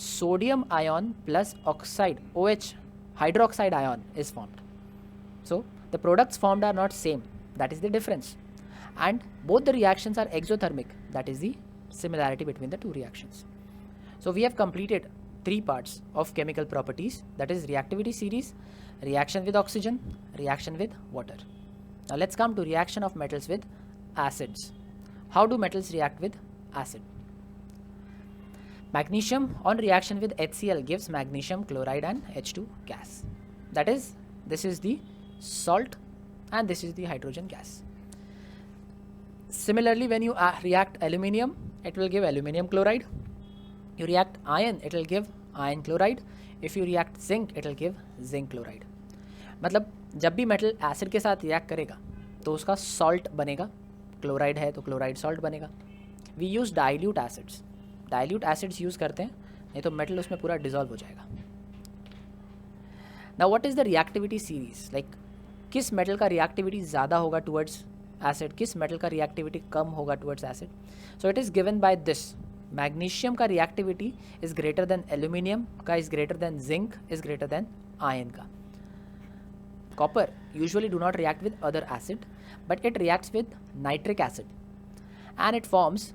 sodium ion plus oxide OH hydroxide ion is formed. So the products formed are not same, that is the difference, and both the reactions are exothermic, that is the similarity between the two reactions. So we have completed 3 parts of chemical properties, that is reactivity series, reaction with oxygen, reaction with water. Now let's come to reaction of metals with acids. How do metals react with acid? Magnesium on reaction with HCl gives magnesium chloride and H2 gas. That is, this is the salt and this is the hydrogen gas. Similarly, when you react aluminium, it will give aluminium chloride. You react iron, it will give iron chloride. If you react zinc, it will give zinc chloride. मतलब जब भी metal acid के साथ react करेगा तो उसका salt बनेगा, chloride है तो क्लोराइड सॉल्ट बनेगा। We use dilute acids, dilute acids use करते हैं, नहीं तो मेटल उसमें पूरा डिजॉल्व हो जाएगा। Now what is the reactivity series, like किस मेटल का रिएक्टिविटी ज़्यादा होगा टुवर्ड्स एसिड, किस मेटल का रिएक्टिविटी कम होगा towards acid. So it is given by this, magnesium का reactivity is greater than aluminium का, is greater than zinc, is greater than iron का। Copper usually do not react with other acid but it reacts with nitric acid and it forms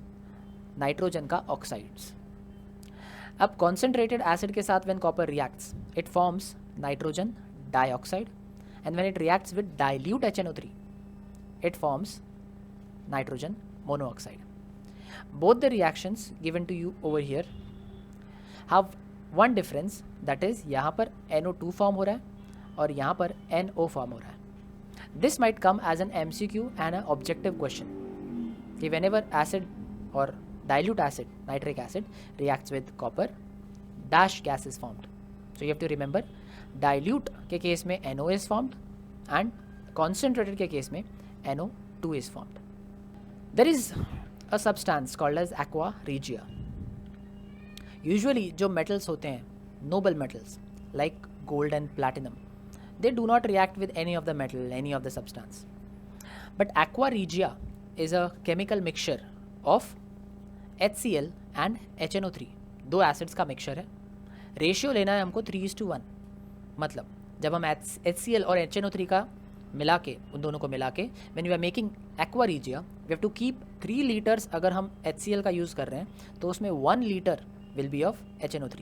nitrogen का oxides. अब concentrated acid के साथ when copper reacts it forms nitrogen dioxide and when it reacts with dilute HNO3 it forms nitrogen monoxide. Both the reactions given to you over here have one difference, that is यहाँ पर NO2 form हो रहा है और यहाँ पर NO form हो रहा है। This might come as an MCQ and an objective question कि whenever acid or dilute acid, nitric acid reacts with copper, dash gas is formed. So you have to remember dilute के case में NO is formed and concentrated के case में NO2 is formed. There is a substance called as aqua regia. Usually जो metals होते हैं, noble metals like gold and platinum, they do not react with any of the metal, any of the substance. But aqua regia is a chemical mixture of HCl and HNO3, 2 acids का mixture है। Ratio लेना है हमको 3:1, मतलब जब हम HCl और HNO3 का मिला के, उन दोनों को मिला के when you are making aqua regia, we have to keep 3 litres. अगर हम HCl का यूज़ कर रहे हैं तो उसमें 1 litre will be of HNO3,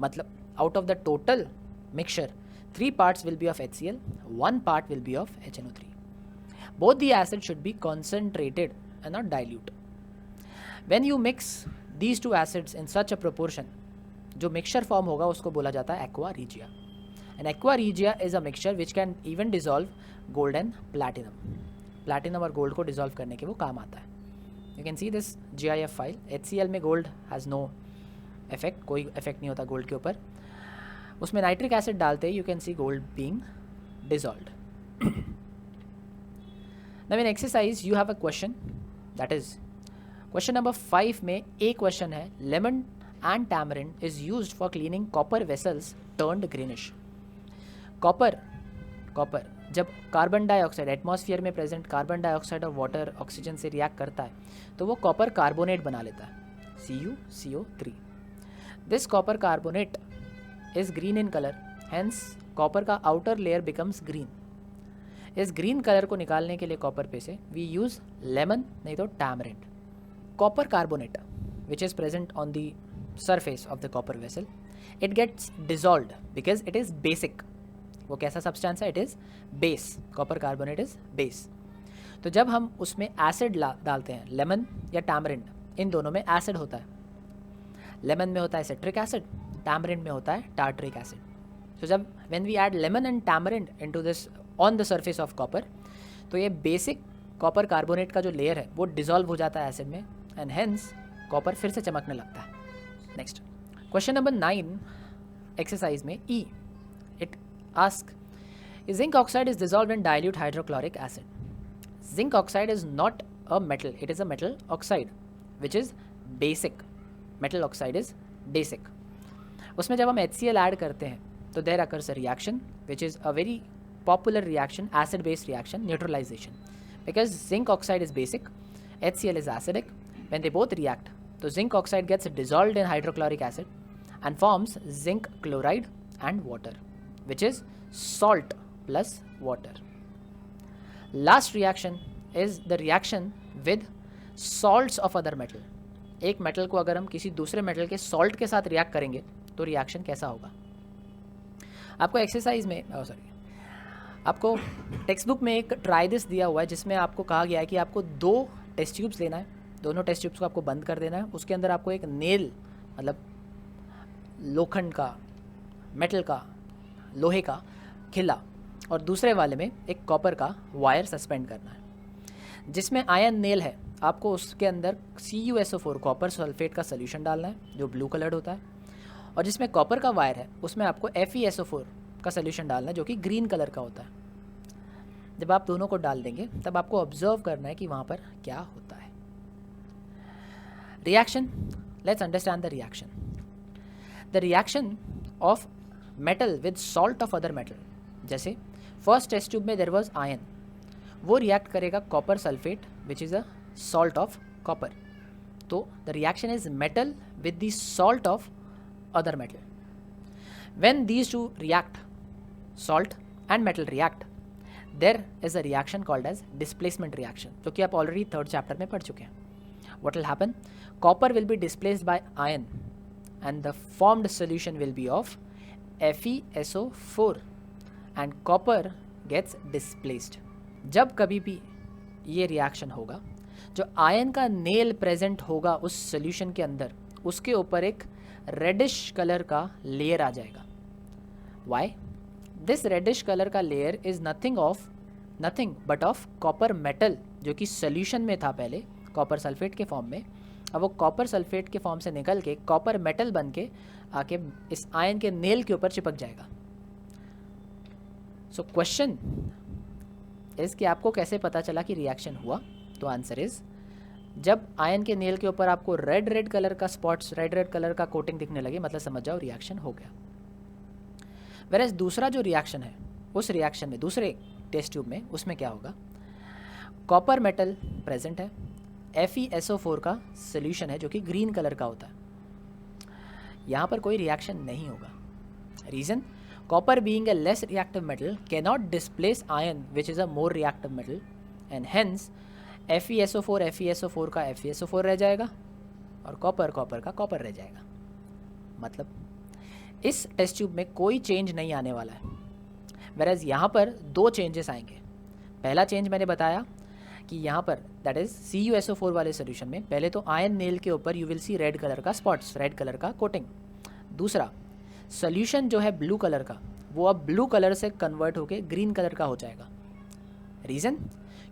मतलब out of the total mixture, 3 parts will be of HCl, 1 part will be of HNO3. Both the acids should be concentrated and not dilute. When you mix these two acids in such a proportion, जो mixture form होगा उसको बोला जाता है aqua regia. And aqua regia is a mixture which can even dissolve gold and platinum. Platinum और gold को dissolve करने के वो काम आता है. You can see this GIF file. HCl में gold has no effect, कोई effect नहीं होता gold के ऊपर. उसमें नाइट्रिक एसिड डालते ही you can see gold being dissolved. Now in exercise you have a question, that is question number 5 में एक question है, lemon and tamarind is used for cleaning copper vessels turned greenish. Copper जब carbon dioxide atmosphere में present carbon dioxide और water oxygen से react करता है तो वो कॉपर कार्बोनेट बना लेता है, CuCO3. This copper carbonate is green in colour, hence copper का आउटर लेयर बिकम्स ग्रीन. इस ग्रीन कलर को निकालने के लिए कॉपर पे से वी यूज़ लेमन नहीं तो tamarind. Copper carbonate which is present on the surface of the copper vessel, it gets dissolved because it is basic. वो कैसा सब्सटेंस है? It is base. Copper carbonate is base. तो जब हम उसमें acid डालते हैं, लेमन या टैमरिंड, इन दोनों में एसिड होता है. लेमन में होता है सिट्रिक एसिड, टैमरिंड में होता है टार्टरिक एसिड. तो जब when we add lemon and tamarind into this on the surface of copper, तो ये बेसिक कॉपर कार्बोनेट का जो लेयर है वो डिजॉल्व हो जाता है एसिड में, एंड हेंस कॉपर फिर से चमकने लगता है. नेक्स्ट क्वेश्चन नंबर 9 एक्सरसाइज में ई, it ask, zinc oxide is dissolved in dilute hydrochloric acid. Zinc oxide is not a metal, it is a metal oxide which is basic. Metal oxide is basic. उसमें जब हम HCl add करते हैं तो there occurs a reaction which is a very popular reaction, acid based reaction, neutralization. Because zinc oxide is basic, HCl is acidic. When they both react, so zinc oxide gets dissolved in hydrochloric acid and forms zinc chloride and water, which is salt plus water. Last reaction is the reaction with salts of other metal. एक metal को अगर हम किसी दूसरे metal के salt के साथ react करेंगे तो रिएक्शन कैसा होगा? आपको एक्सरसाइज में आपको टेक्स्ट बुक में एक ट्राई दिस दिया हुआ है जिसमें आपको कहा गया है कि आपको 2 टेस्ट ट्यूब्स लेना है. दोनों टेस्ट ट्यूब्स को आपको बंद कर देना है. उसके अंदर आपको एक नेल, मतलब लोखंड का, मेटल का, लोहे का खिला, और दूसरे वाले में एक कॉपर का वायर सस्पेंड करना है. जिसमें आयन नेल है आपको उसके अंदर CuSO4 कॉपर सल्फेट का सोल्यूशन डालना है जो ब्लू कलर्ड होता है, और जिसमें कॉपर का वायर है उसमें आपको FeSO4 का सोल्यूशन डालना है जो कि ग्रीन कलर का होता है. जब आप दोनों को डाल देंगे तब आपको ऑब्जर्व करना है कि वहाँ पर क्या होता है. Reaction, let's understand the reaction. The reaction of metal with salt of other metal, जैसे फर्स्ट टेस्ट ट्यूब में देयर वाज आयन, वो रिएक्ट करेगा copper sulphate which is a salt of copper. तो the reaction is metal with the salt of other metal. When these two react, salt and metal react, there is a reaction called as displacement reaction, जो कि आप already 3rd chapter में पढ़ चुके हैं. What will happen? Copper will be displaced by ion and the formed solution will be of FeSO4 and copper gets displaced. जब कभी भी ये रिएक्शन होगा, जो आयन का नेल प्रेजेंट होगा उस सोल्यूशन के अंदर, उसके ऊपर एक रेडिश कलर का लेयर आ जाएगा. वाई? दिस रेडिश कलर का layer is nothing but of copper metal, जो कि सोल्यूशन में था पहले कॉपर सल्फेट के फॉर्म में. अब वो कॉपर सल्फेट के फॉर्म से निकल के कॉपर मेटल बन के आके इस आयन के नेल के ऊपर चिपक जाएगा. सो क्वेश्चन इज कि आपको कैसे पता चला कि रिएक्शन हुआ? तो आंसर इज, जब आयन के नेल के ऊपर आपको रेड कलर का स्पॉट्स, रेड कलर का कोटिंग दिखने लगे, मतलब समझ जाओ रिएक्शन हो गया. वेरएज दूसरा जो रिएक्शन है, उस रिएक्शन में दूसरे टेस्ट ट्यूब में, उसमें क्या होगा? कॉपर मेटल प्रेजेंट है, FeSO4 का सोल्यूशन है जो कि ग्रीन कलर का होता है. यहाँ पर कोई रिएक्शन नहीं होगा. Reason? Copper being a less reactive metal cannot displace iron which is a more reactive metal, and hence FeSO4 का FeSO4 रह जाएगा और कॉपर का कॉपर रह जाएगा. मतलब इस टेस्ट ट्यूब में कोई चेंज नहीं आने वाला है, वेरएज यहाँ पर दो चेंजेस आएंगे। पहला चेंज मैंने बताया कि यहाँ पर दैट इज़ CuSO4 वाले सोल्यूशन में पहले तो आयन नेल के ऊपर you will see red colour का स्पॉट्स, रेड कलर का कोटिंग। दूसरा, सोल्यूशन जो है ब्लू कलर का वो अब ब्लू कलर से कन्वर्ट होके ग्रीन कलर का हो जाएगा। रीज़न,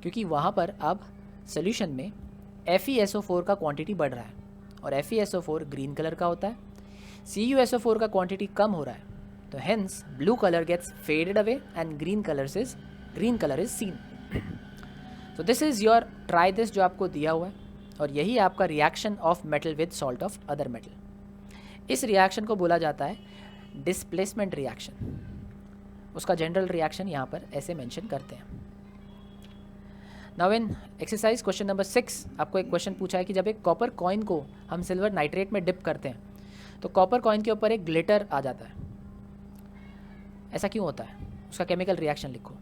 क्योंकि वहाँ पर अब सोल्यूशन में FeSO4 का क्वांटिटी बढ़ रहा है और FeSO4 ग्रीन कलर का होता है, CuSO4 का क्वांटिटी कम हो रहा है, तो hence blue colour gets faded away and green colour is seen. तो this is your try this जो आपको दिया हुआ है, और यही आपका reaction of metal with salt of other metal. इस रिएक्शन को बोला जाता है डिस्प्लेसमेंट रिएक्शन। उसका जनरल रिएक्शन यहाँ पर ऐसे मेंशन करते हैं। Now in exercise question number 6 आपको एक क्वेश्चन पूछा है कि जब एक कॉपर कॉइन को हम सिल्वर नाइट्रेट में डिप करते हैं तो कॉपर कॉइन के ऊपर एक ग्लिटर आ जाता है। ऐसा क्यों होता है? उसका केमिकल रिएक्शन लिखो।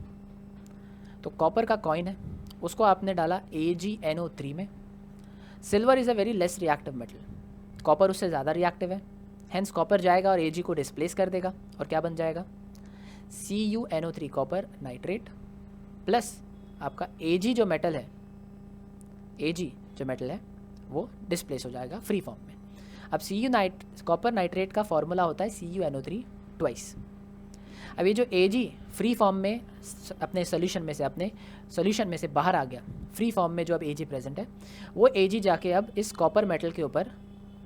तो कॉपर का कॉइन है, उसको आपने डाला AgNO3 में। Silver is a very less reactive metal, copper उससे ज़्यादा रिएक्टिव है, हेंस कॉपर जाएगा और Ag को डिस्प्लेस कर देगा और क्या बन जाएगा? CuNO3 कॉपर नाइट्रेट प्लस आपका Ag जो मेटल है वो डिस्प्लेस हो जाएगा फ्री फॉर्म में। अब कॉपर नाइट्रेट का फॉर्मूला होता है CuNO3 ट्वाइस। अब ये जो Ag फ्री फॉर्म में अपने सोल्यूशन में से बाहर आ गया, फ्री फॉर्म में जो अब Ag प्रेजेंट है वो Ag जाके अब इस कॉपर मेटल के ऊपर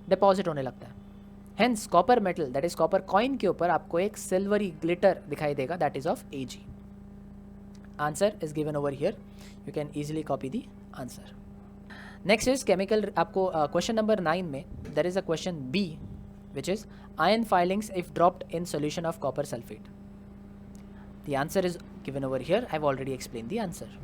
डिपॉजिट होने लगता है। Hence copper metal that is copper coin के ऊपर आपको एक सिल्वरी ग्लिटर दिखाई देगा, that is of Ag। Answer is given over here, you can easily copy the answer. Next is chemical. आपको क्वेश्चन नंबर 9 में there is a question B which is iron filings if dropped in solution of copper sulphate. The answer is given over here, I have already explain the answer.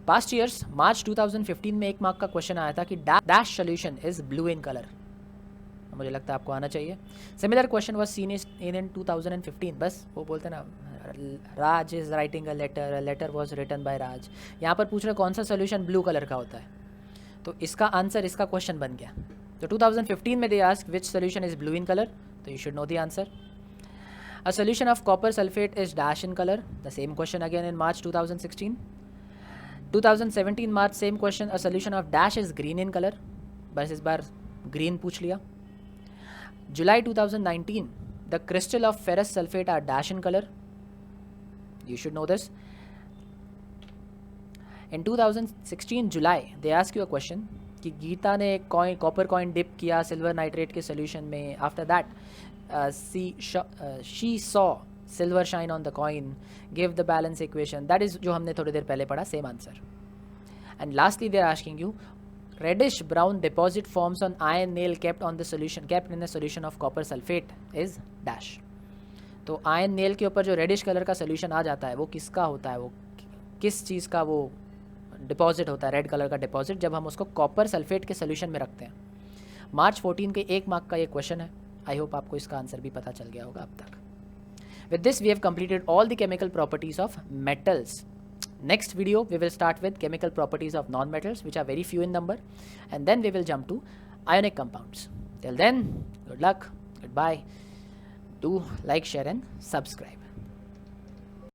Past years March 2015 में 1 mark का question आया था कि dash solution is blue in colour. मुझे लगता है आपको आना चाहिए। Similar question was seen in 2015, बस वो बोलते ना Raj is writing a letter was written by Raj. यहाँ पर पूछ रहे कौन सा सोल्यूशन ब्लू कलर का होता है, तो इसका आंसर इसका क्वेश्चन बन गया। तो 2015 में they ask which solution is blue in colour, तो you should know the answer. A solution of copper sulphate is dash in colour, the same question again in March 2016। 2017 March same question, a solution of dash is green in colour, बस इस बार green पूछ लिया। July 2019 the crystal of ferrous sulphate are dash in colour, you should know this. In 2016 July they ask you a question कि गीता ने copper coin dip किया silver nitrate के solution में, after that she saw silver shine on the coin, give the balance equation, that is जो हमने थोड़ी देर पहले पढ़ा, same answer. And lastly they are asking you reddish brown deposit forms on iron nail kept in the solution of copper sulfate is dash। तो ion nail के ऊपर जो रेडिश कलर का सोल्यूशन आ जाता है वो किसका होता है, वो किस चीज़ का वो डिपॉजिट होता है, रेड कलर का डिपॉजिट, जब हम उसको कॉपर सल्फेट के सोल्यूशन में रखते हैं। मार्च 14 के 1 मार्क का ये क्वेश्चन है। आई होप आपको इसका आंसर भी पता चल गया होगा अब तक। With this we have completed all the chemical properties of metals. Next video we will start with chemical properties of non-metals, which are very few in number, and then we will jump to ionic compounds. Till then, good luck, goodbye. Do like, share and subscribe.